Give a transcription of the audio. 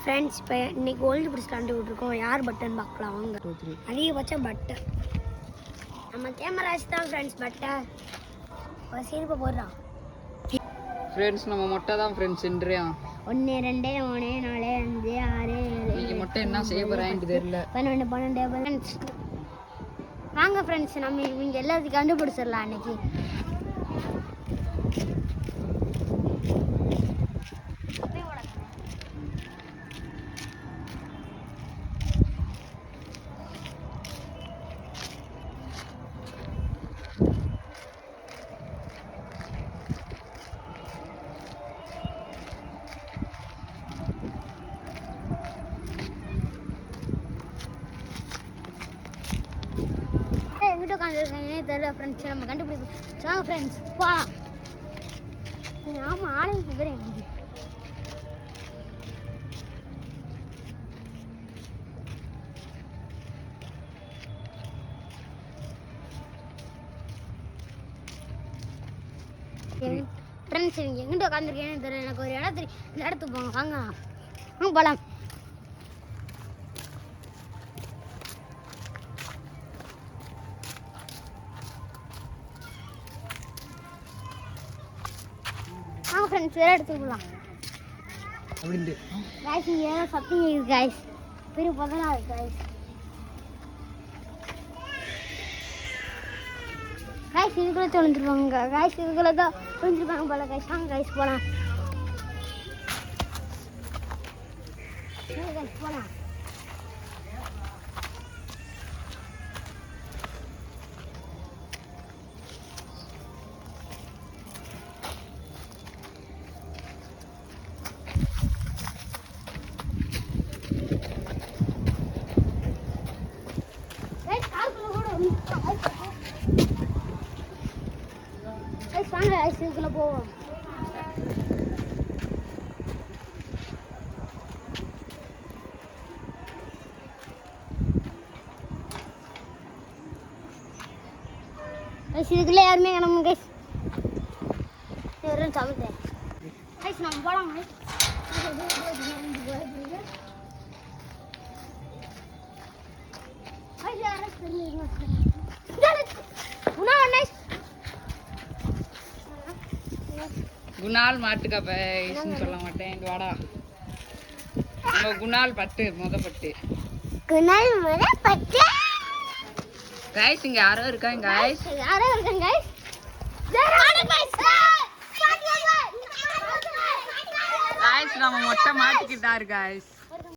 Friends இப்போ இன்னைக்கு old பிடிச்சி கண்டு விட்டுருக்கோம். யார் பட்டன் பார்க்கலாம் வாங்க. அதிகபட்சம் பட்டன் நம்ம கேமராஸ் தான் ஃப்ரெண்ட்ஸ். பட்டன் ஒரு சீர்ப்பு போடுறான் ஃப்ரெண்ட்ஸ். நம்ம மொட்டை தான் ஃப்ரெண்ட்ஸ். இன்றையா 1 2 3 4 5 6 7 நீங்க மொட்டை என்ன செய்ய போறான்னு தெரியல. 12 12 ஃப்ரெண்ட்ஸ் வாங்க ஃப்ரெண்ட்ஸ். நம்ம இவங்க எல்லாத்தையும் கண்டுபிடிச்சிடலாம் அன்னைக்கு. எங்கிட்ட உட்காந்துருக்காங்க தெரியல ஃப்ரெண்ட்ஸ். நம்ம கண்டுபிடிப்போம் வாங்க ஃப்ரெண்ட்ஸ். ஆமாம் ஆளுங்க போகிறேன். ஃப்ரெண்ட்ஸ் இவங்க எங்கிட்ட உட்காந்துருக்கேன்னு தெரியல. எனக்கு ஒரு இடம் தெரியும். இந்த இடத்துக்கு போங்க வாங்க. போகலாம். வாங்க ஃப்ரெண்ட்ஸ் வேறு இடத்துக்கு போகலாம். காய்ஸ் இங்கே ஏதோ சத்தம் இருக்குது காய்ஸ். பெரிய பதனாக இருக்குது காய்ஸ். காய்ஸ் இதுக்குள்ளே தொலைஞ்சிருப்பாங்க. காய்ஸ் இதுக்குள்ளே தான் தொலைஞ்சிருப்பாங்க போல காய்ஸ். வாங்க காய்ஸ் போகலாம். காய்ஸ் போகலாம். வாங்க ஐஸ்குள்ள போவோம். இதுக்குள்ள யாருமே கிளம்பு கைஸ். யாரும் சமைச்சேன் கைஸ். நம்ம போகலாம் கைஸ். குணால் மாட்டுக்கா பைஸ்ன்னு சொல்ல மாட்டேன். இங்க வாடா. நம்ம குணால் பட்டு பட்டு குணால் பட்டு கைஸ். இங்க யாரோ இருக்காங்க கைஸ். யாரோ இருக்காங்க கைஸ். கைஸ் நம்ம மொட்டை மாட்டிக்கிட்டாரு கைஸ்.